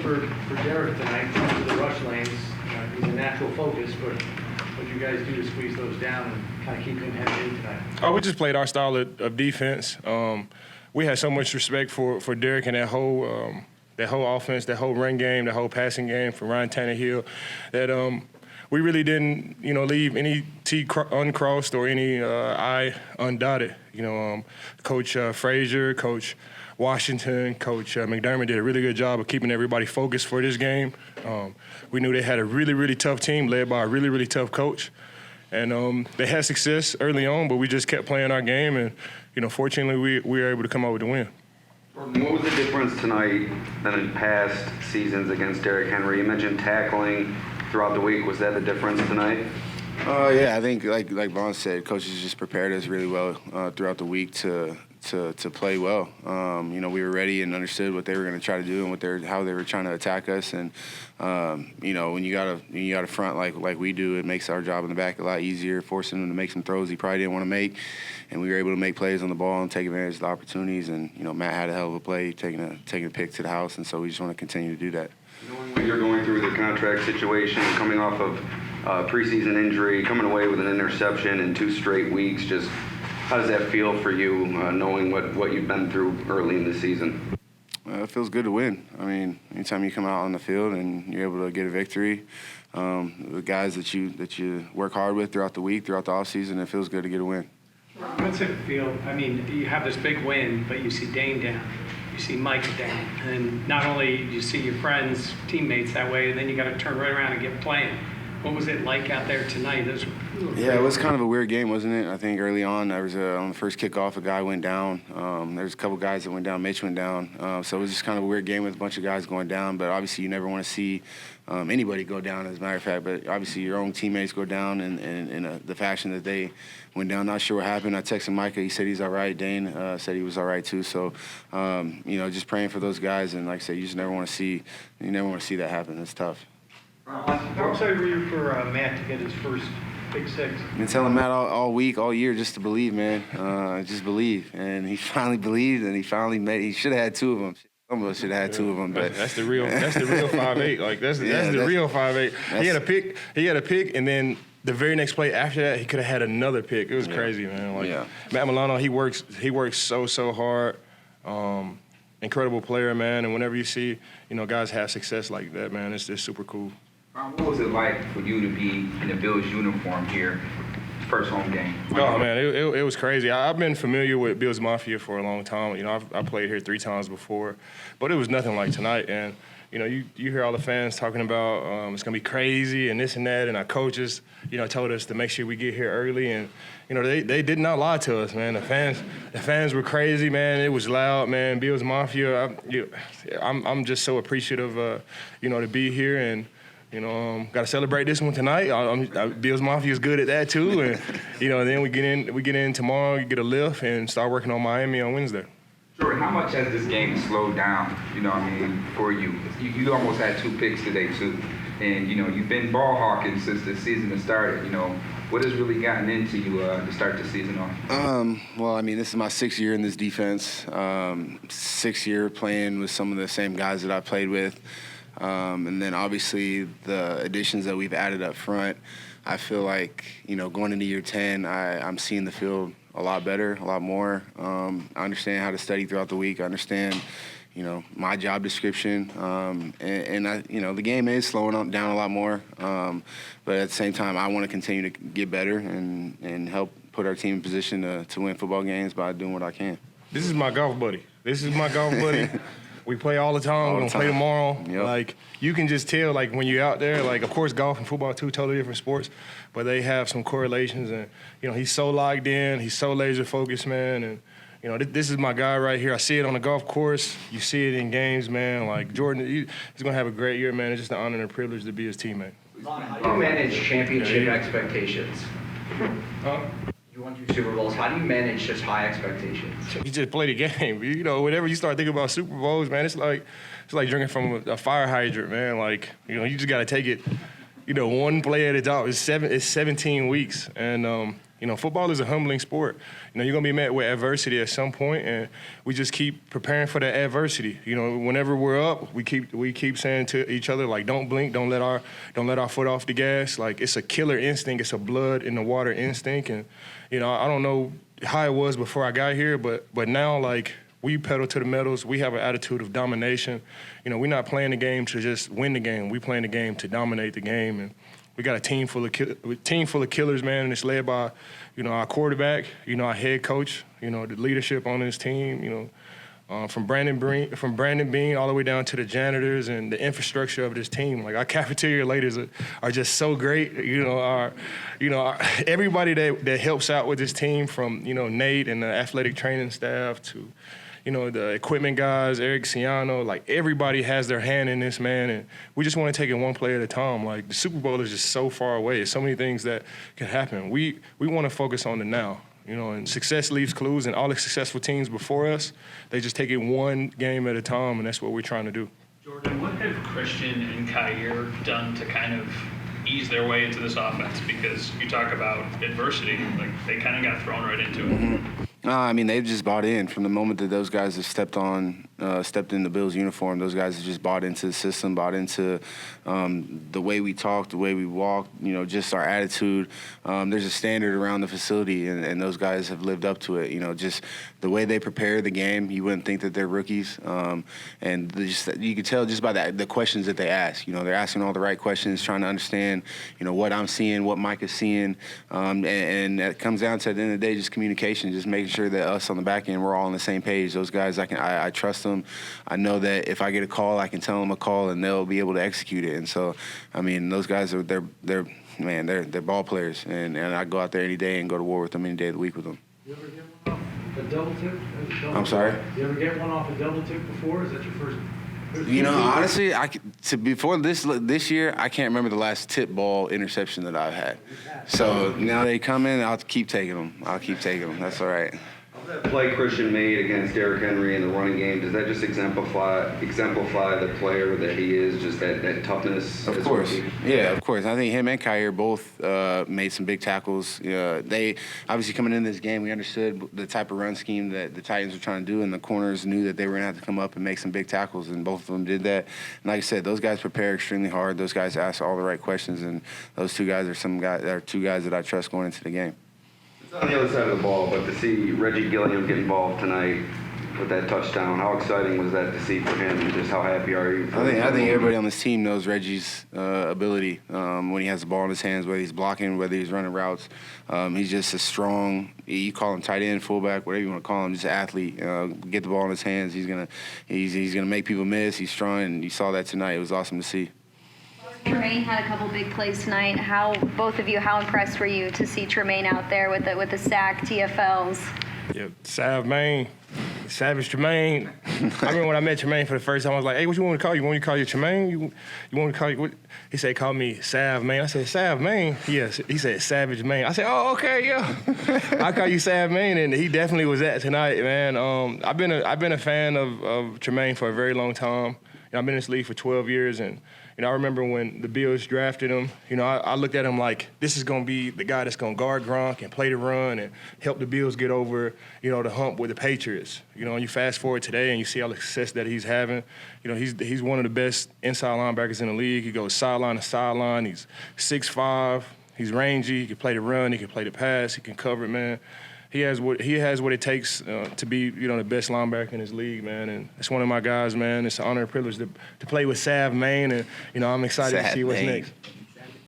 for Derrick tonight in terms of the rush lanes? He's a natural focus, but what do you guys do to squeeze those down and kind of keep him headed in tonight? Oh, we just played our style of defense. We had so much respect for Derrick and that whole offense, that whole run game, that whole passing game for Ryan Tannehill, that we really didn't, leave any T uncrossed or any I undotted. Coach Frazier, Coach Washington, Coach McDermott did a really good job of keeping everybody focused for this game. We knew they had a really, really tough team led by a really, really tough coach. And they had success early on, but we just kept playing our game. And, fortunately, we were able to come out with the win. What was the difference tonight than in past seasons against Derrick Henry? You mentioned tackling throughout the week. Was that the difference tonight? Yeah, I think like Vaughn said, coaches just prepared us really well throughout the week to play well. We were ready and understood what they were going to try to do and how they were trying to attack us. And when you got a front like we do, it makes our job in the back a lot easier, forcing him to make some throws he probably didn't want to make. And we were able to make plays on the ball and take advantage of the opportunities. And Matt had a hell of a play, taking a pick to the house, and so we just want to continue to do that. Knowing what you're going through with the contract situation, coming off of preseason injury, coming away with an interception in 2 straight weeks, just how does that feel for you, knowing what you've been through early in the season? It feels good to win. I mean, anytime you come out on the field and you're able to get a victory, the guys that you work hard with throughout the week, throughout the offseason, it feels good to get a win. What's it feel? I mean, you have this big win, but you see Dane down. You see Mike down. And not only do you see your friends, teammates that way, and then you got to turn right around and get playing. What was it like out there tonight? Yeah, it was kind of a weird game, wasn't it? I think early on, there was on the first kickoff, a guy went down. There's a couple guys that went down. Mitch went down. So it was just kind of a weird game with a bunch of guys going down. But obviously, you never want to see anybody go down, as a matter of fact. But obviously, your own teammates go down in the fashion that they went down. Not sure what happened. I texted Micah. He said he's all right. Dane said he was all right too. So, just praying for those guys. And like I said, you never want to see that happen. It's tough. How excited were you for Matt to get his first Big Six? I've been telling Matt all week, all year, just to believe, man. Just believe. And he finally believed, and he should have had 2 of them. Some of us should have had 2 of them, but that's the real 5'8". Like that's the real 5'8". He had a pick, and then the very next play after that, he could have had another pick. It was crazy, man. Matt Milano, he works so hard. Incredible player, man. And whenever you see, guys have success like that, man, it's just super cool. What was it like for you to be in the Bills uniform here, first home game? Oh, man, it was crazy. I've been familiar with Bills Mafia for a long time. I played here 3 times before, but it was nothing like tonight. And, you hear all the fans talking about it's going to be crazy and this and that, and our coaches, told us to make sure we get here early. And, they did not lie to us, man. The fans were crazy, man. It was loud, man. Bills Mafia, I'm just so appreciative, to be here. And, got to celebrate this one tonight. Bills Mafia is good at that too, and then we get in tomorrow, get a lift, and start working on Miami on Wednesday. Jordan, how much has this game slowed down? For you, you almost had 2 picks today too, and you've been ball hawking since the season has started. What has really gotten into you to start the season off? Well, this is my 6th year in this defense. 6th year playing with some of the same guys that I played with. And then obviously the additions that we've added up front, I feel like, going into year 10, I'm seeing the field a lot better, a lot more. I understand how to study throughout the week. I understand, my job description. And the game is slowing down a lot more. But at the same time, I want to continue to get better and help put our team in position to win football games by doing what I can. This is my golf buddy. We play all the time. We're going to play tomorrow. Yep. Like, you can just tell, like, when you're out there, like, of course, golf and football are 2 totally different sports, but they have some correlations. And, he's so locked in. He's so laser-focused, man. And, this is my guy right here. I see it on the golf course. You see it in games, man. Like, Jordan, he's going to have a great year, man. It's just an honor and a privilege to be his teammate. How do you manage championship expectations? Huh? You won 2 Super Bowls. How do you manage such high expectations? You just play the game. Whenever you start thinking about Super Bowls, man, it's like drinking from a fire hydrant, man. Like, you just got to take it, one play at a time. It's 17 weeks, and You know, football is a humbling sport. You know, you're going to be met with adversity at some point, and we just keep preparing for that adversity. You know, whenever we're up, we keep saying to each other, like, don't blink, don't let our foot off the gas. Like, it's a killer instinct. It's a blood in the water instinct. And, you know, I don't know how it was before I got here, but now, like, we pedal to the metals. We have an attitude of domination. You know, we're not playing the game to just win the game. We're playing the game to dominate the game. And we got a team full of killers, man, and it's led by, you know, our quarterback, you know, our head coach, you know, the leadership on this team, you know, from Brandon Bean all the way down to the janitors and the infrastructure of this team. Like, our cafeteria ladies are just so great. Everybody that helps out with this team, from, you know, Nate and the athletic training staff to, you know, the equipment guys, Eric Ciano, like, everybody has their hand in this, man, and we just want to take it one play at a time. Like, the Super Bowl is just so far away. There's so many things that can happen. We want to focus on the now, you know, and success leaves clues, and all the successful teams before us, they just take it one game at a time, and that's what we're trying to do. Jordan, what have Christian and Poyer done to kind of ease their way into this offense? Because you talk about adversity, like, they kind of got thrown right into it. Mm-hmm. I mean, they've just bought in from the moment that those guys have stepped in the Bills uniform. Those guys have just bought into the system, bought into the way we talk, the way we walk, you know, just our attitude. There's a standard around the facility, and those guys have lived up to it. You know, just the way they prepare the game, you wouldn't think that they're rookies. And you can tell just by the questions that they ask. You know, they're asking all the right questions, trying to understand, you know, what I'm seeing, what Mike is seeing. And it comes down to, at the end of the day, just communication, just making sure that us on the back end, we're all on the same page. Those guys, I trust them. I know that if I get a call, I can tell them a call, and they'll be able to execute it. And so, I mean, those guys are they're ball players, and I go out there any day and go to war with them any day of the week with them. You ever get one off a double tip? I'm sorry? You ever get one off a double tip before? Is that your first? You know, honestly, before this year, I can't remember the last tip ball interception that I've had. So now they come in, I'll keep taking them. That's all right. That play Christian made against Derrick Henry in the running game, does that just exemplify the player that he is, just that toughness? Of course. Yeah, of course. I think him and Poyer both made some big tackles. They obviously, coming into this game, we understood the type of run scheme that the Titans were trying to do, and the corners knew that they were going to have to come up and make some big tackles, and both of them did that. And like I said, those guys prepare extremely hard. Those guys ask all the right questions, and those two guys are two guys that I trust going into the game. On the other side of the ball, but to see Reggie Gilliam get involved tonight with that touchdown, how exciting was that to see for him, and just how happy are you? I think everybody on this team knows Reggie's ability when he has the ball in his hands, whether he's blocking, whether he's running routes. He's just a strong, you call him tight end, fullback, whatever you want to call him, just an athlete. Get the ball in his hands. He's gonna make people miss. He's strong, and you saw that tonight. It was awesome to see. Tremaine had a couple big plays tonight. How impressed were you to see Tremaine out there with the sack TFLs? Yeah, Savage Tremaine. I remember when I met Tremaine for the first time, I was like, hey, what you want to call you? You want me to call you Tremaine? You want to call you what? He said, call me Sav Main. I said, Sav Main? Yes. He said, Savage Main. I said, oh, okay, yeah. I call you Sav Main, and he definitely was that tonight, man. I've been a fan of Tremaine for a very long time. You know, I've been in this league for 12 years, and you know, I remember when the Bills drafted him, you know, I looked at him like, this is going to be the guy that's going to guard Gronk and play the run and help the Bills get over, you know, the hump with the Patriots. You know, and you fast forward today and you see all the success that he's having. You know, he's one of the best inside linebackers in the league. He goes sideline to sideline. He's 6'5". He's rangy. He can play the run. He can play the pass. He can cover it, man. He has what it takes to be, you know, the best linebacker in his league, man. And it's one of my guys, man. It's an honor and privilege to play with Sav Main, and you know, I'm excited to see what's next.